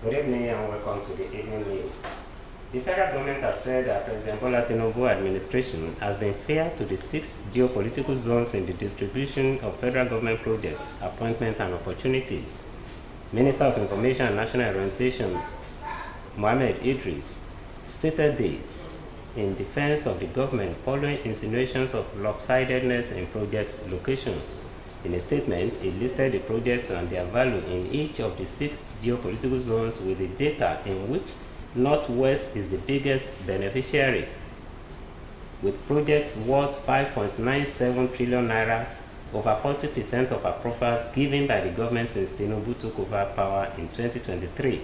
Good evening and welcome to the evening news. The federal government has said that President Bola Tinubu administration has been fair to the 6 geopolitical zones in the distribution of federal government projects, appointments and opportunities. Minister of Information and National Orientation, Mohammed Idris, stated this in defense of the government following insinuations of lopsidedness in projects' locations. In a statement, he listed the projects and their value in each of the 6 geopolitical zones with the data in which Northwest is the biggest beneficiary, with projects worth 5.97 trillion naira, over 40% of approvals given by the government since Tinubu took over power in 2023.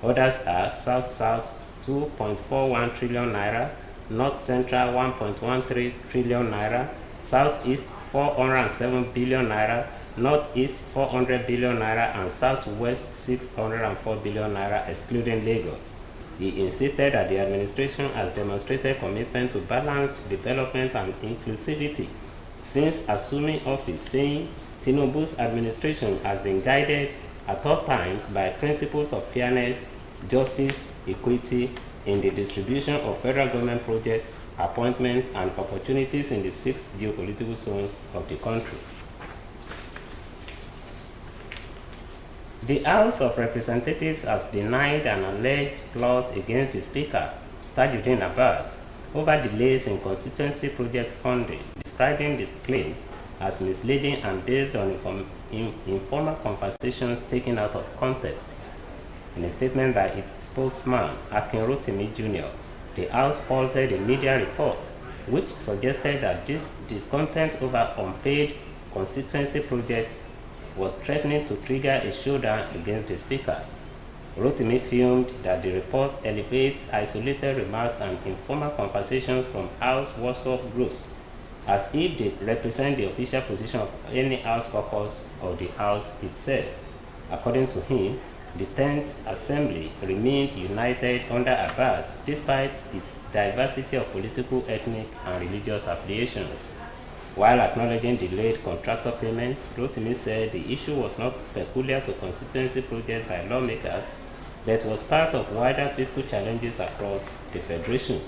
Others are South-South 2.41 trillion naira, North-Central 1.13 trillion naira, Southeast 407 billion naira, Northeast 400 billion naira, and Southwest 604 billion naira, excluding Lagos. He insisted that the administration has demonstrated commitment to balanced development and inclusivity since assuming office, saying Tinubu's administration has been guided at all times by principles of fairness, justice, equity in the distribution of federal government projects, appointments, and opportunities in the 6 geopolitical zones of the country. The House of Representatives has denied an alleged plot against the Speaker, Tajuddin Abbas, over delays in constituency project funding, describing the claims as misleading and based on informal conversations taken out of context. In a statement by its spokesman, Akin Rotimi Jr., the House faulted a media report which suggested that this discontent over unpaid constituency projects was threatening to trigger a showdown against the Speaker. Rotimi filmed that the report elevates isolated remarks and informal conversations from House WhatsApp groups as if they represent the official position of any House caucus or the House itself. According to him, the 10th Assembly remained united under Abbas despite its diversity of political, ethnic, and religious affiliations. While acknowledging delayed contractor payments, Rotimi said the issue was not peculiar to constituency projects by lawmakers, but was part of wider fiscal challenges across the Federation.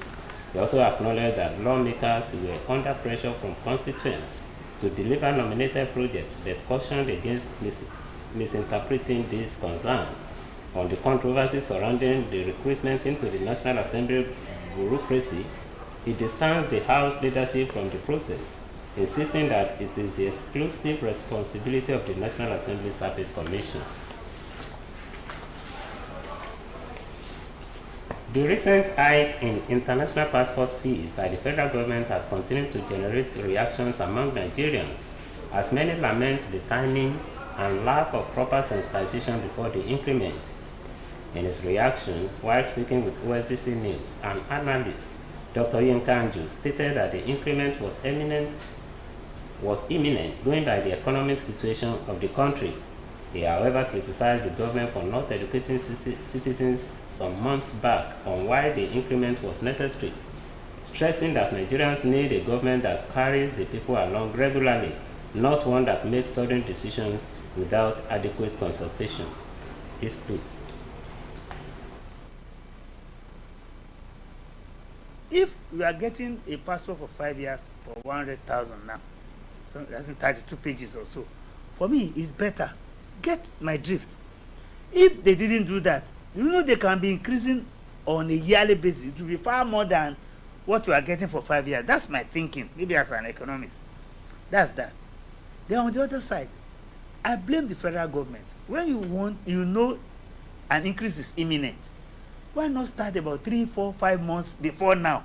He also acknowledged that lawmakers were under pressure from constituents to deliver nominated projects, but cautioned against misinterpreting these concerns. On the controversy surrounding the recruitment into the National Assembly bureaucracy, he distanced the House leadership from the process, insisting that it is the exclusive responsibility of the National Assembly Service Commission. The recent hike in international passport fees by the federal government has continued to generate reactions among Nigerians, as many lament the timing and lack of proper sensitization before the increment. In his reaction, while speaking with OSBC News, an analyst, Dr. Yinka Anju, stated that the increment was imminent going by the economic situation of the country. He, however, criticized the government for not educating citizens some months back on why the increment was necessary, stressing that Nigerians need a government that carries the people along regularly, not one that makes sudden decisions without adequate consultation. Yes, please. If we are getting a passport for 5 years for 100,000 now, so that's in 32 pages or so, for me, it's better. Get my drift. If they didn't do that, they can be increasing on a yearly basis. It will be far more than what we are getting for 5 years. That's my thinking, maybe as an economist. That's that. Then on the other side, I blame the federal government. When an increase is imminent, why not start about 3, 4, 5 months before now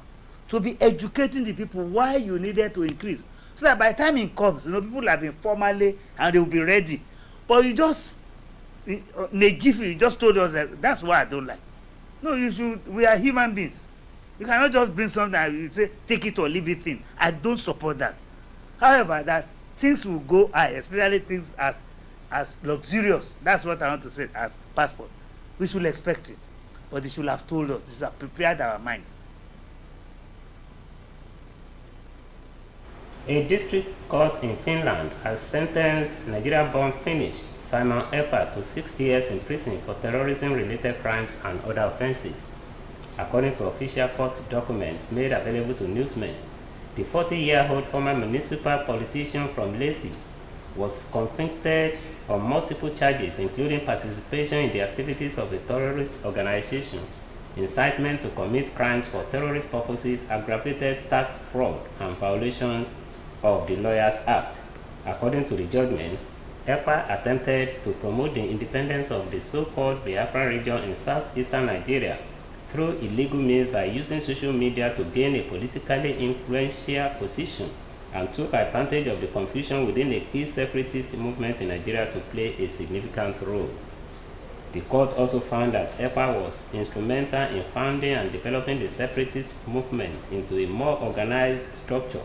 to be educating the people why you needed to increase, so that by the time it comes, people have been formally and they will be ready. But you just, in a jiffy, you just told us that. That's why I don't like. No, we are human beings. You cannot just bring something and you say, take it or leave it in. I don't support that. However, that things will go high, especially things as luxurious. That's what I want to say as passport. We should expect it. But they should have told us, they should have prepared our minds. A district court in Finland has sentenced Nigeria-born Finnish Simon Ekpa to 6 years in prison for terrorism-related crimes and other offenses. According to official court documents made available to newsmen, the 40-year-old former municipal politician from Lethe was convicted on multiple charges, including participation in the activities of a terrorist organization, incitement to commit crimes for terrorist purposes, aggravated tax fraud, and violations of the Lawyers Act. According to the judgment, Ekpa attempted to promote the independence of the so-called Biafra region in southeastern Nigeria through illegal means by using social media to gain a politically influential position, and took advantage of the confusion within a key separatist movement in Nigeria to play a significant role. The court also found that Ekpa was instrumental in founding and developing the separatist movement into a more organized structure,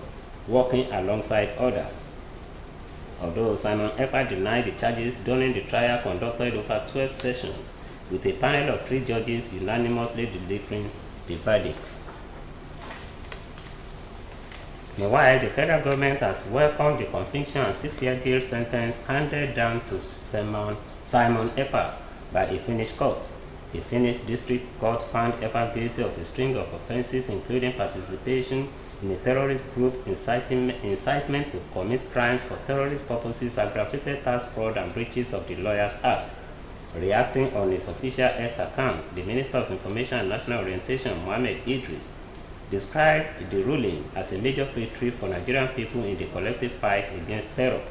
working alongside others. Although Simon Ekpa denied the charges during the trial conducted over 12 sessions, with a panel of 3 judges unanimously delivering the verdict. Meanwhile, the federal government has welcomed the conviction and 6-year jail sentence handed down to Simon Ekpa by a Finnish court. A Finnish district court found Ekpa guilty of a string of offenses, including participation in a terrorist group, incitement to commit crimes for terrorist purposes, aggravated tax fraud, and breaches of the Lawyers Act. Reacting on his official X account, the Minister of Information and National Orientation, Mohammed Idris, described the ruling as a major victory for Nigerian people in the collective fight against terror.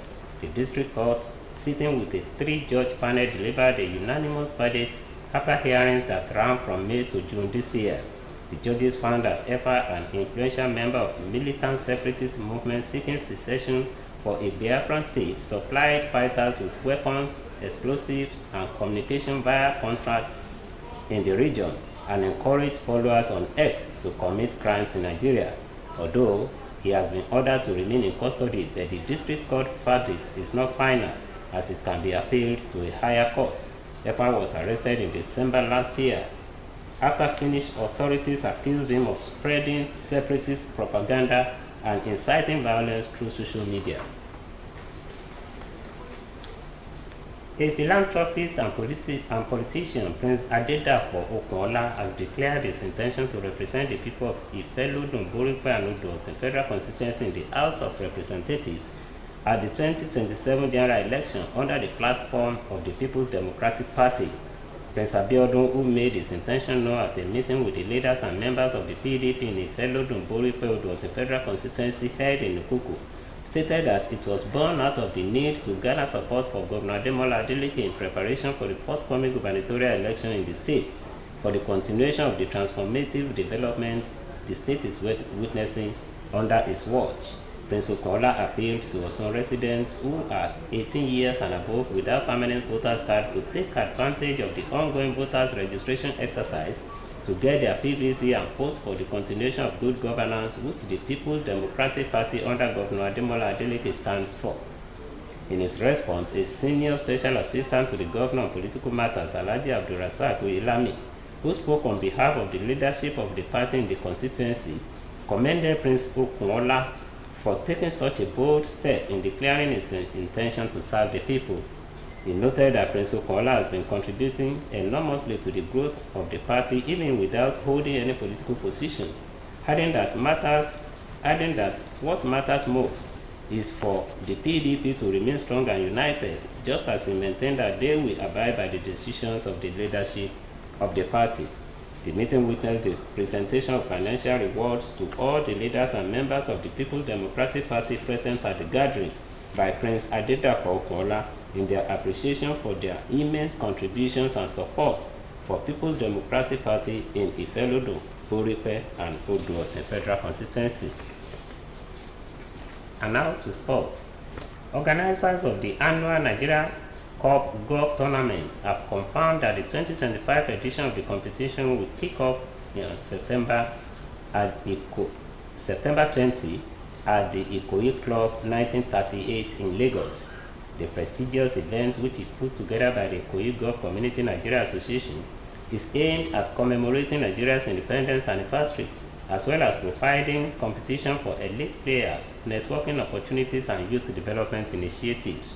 The district court, sitting with a 3-judge panel, delivered a unanimous verdict after hearings that ran from May to June this year. The judges found that Ekpa, an influential member of a militant separatist movement seeking secession for a Biafran state, supplied fighters with weapons, explosives, and communication via contracts in the region, and encouraged followers on X to commit crimes in Nigeria. Although he has been ordered to remain in custody, but the district court verdict is not final, as it can be appealed to a higher court. Ekpa was arrested in December last year after Finnish authorities accused him of spreading separatist propaganda and inciting violence through social media. A philanthropist and politician, Prince Adeleke Okunola, has declared his intention to represent the people of Ifelodun, Borikwe, and Udot in federal constituency in the House of Representatives at the 2027 general election under the platform of the People's Democratic Party. Prince Abiodun, who made his intention known at a meeting with the leaders and members of the PDP in Ifelodun, Borikwe, Udot in federal constituency held in Ukuku, stated that it was born out of the need to gather support for Governor Adeleke in preparation for the forthcoming gubernatorial election in the state, for the continuation of the transformative development the state is witnessing under his watch. Prince Okunola appealed to Osun residents who are 18 years and above without permanent voters cards to take advantage of the ongoing voters registration exercise to get their PVC and vote for the continuation of good governance, which the People's Democratic Party under Governor Adeleke stands for. In his response, a senior special assistant to the governor on political matters, Alhaji Abdulrasaq Oyelami, who spoke on behalf of the leadership of the party in the constituency, commended Prince Okunola for taking such a bold step in declaring his intention to serve the people. He noted that Prince Okunola has been contributing enormously to the growth of the party even without holding any political position, adding that what matters most is for the PDP to remain strong and united, just as he maintained that they will abide by the decisions of the leadership of the party. The meeting witnessed the presentation of financial rewards to all the leaders and members of the People's Democratic Party present at the gathering by Prince Adeleke Okunola in their appreciation for their immense contributions and support for People's Democratic Party in Ifelodun, Borikwe, and Udot federal constituency. And now to sport. Organizers of the annual Nigeria Cup Golf Tournament have confirmed that the 2025 edition of the competition will kick off in September 20 at the Ikoyi Club 1938 in Lagos. The prestigious event, which is put together by the Ikoyi Golf Community Nigeria Association, is aimed at commemorating Nigeria's independence anniversary, as well as providing competition for elite players, networking opportunities, and youth development initiatives.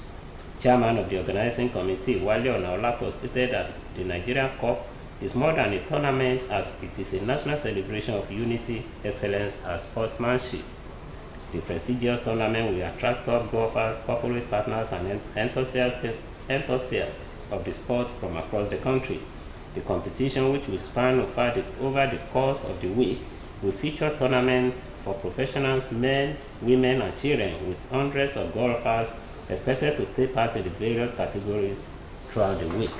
Chairman of the organizing committee, Wale Onaolapo, stated that the Nigerian Cup is more than a tournament, as it is a national celebration of unity, excellence, and sportsmanship. The prestigious tournament will attract top golfers, corporate partners, and enthusiasts of the sport from across the country. The competition, which will span over the course of the week, will feature tournaments for professionals, men, women, and children, with hundreds of golfers expected to take part in the various categories throughout the week.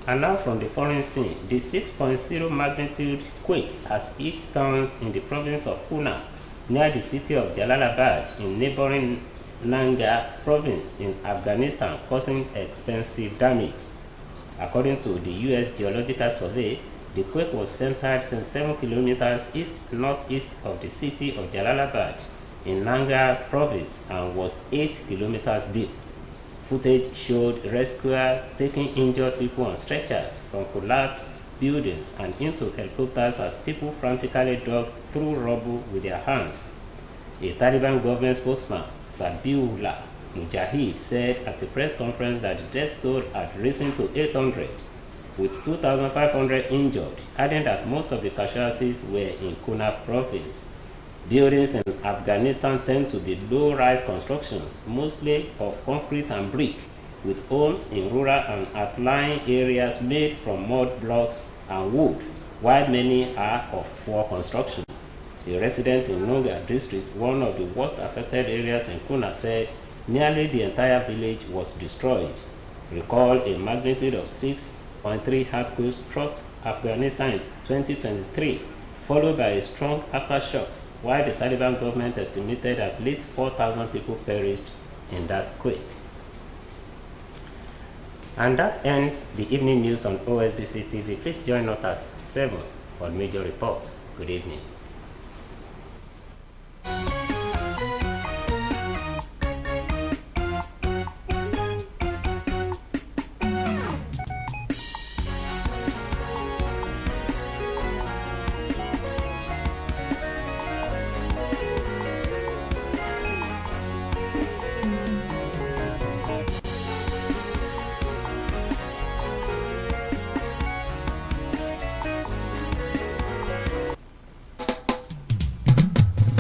And now from the foreign scene, the 6.0 magnitude quake has hit towns in the province of Pune, near the city of Jalalabad in neighboring Nangarhar province in Afghanistan, causing extensive damage. According to the U.S. Geological Survey, the quake was centered 27 kilometers east-northeast of the city of Jalalabad in Nangarhar province and was 8 kilometers deep. Footage showed rescuers taking injured people on stretchers from collapsed buildings and into helicopters as people frantically dug through rubble with their hands. A Taliban government spokesman, Sabiullah Mujahid, said at a press conference that the death toll had risen to 800, with 2,500 injured, adding that most of the casualties were in Kuna province. Buildings in Afghanistan tend to be low-rise constructions, mostly of concrete and brick, with homes in rural and outlying areas made from mud blocks and wood, while many are of poor construction. A resident in Nangarhar district, one of the worst affected areas in Kuna, said nearly the entire village was destroyed. Recall a magnitude of 6.3 earthquake struck Afghanistan in 2023, followed by a strong aftershocks, while the Taliban government estimated at least 4,000 people perished in that quake. And that ends the evening news on OSBC TV. Please join us at 7 for the major report. Good evening.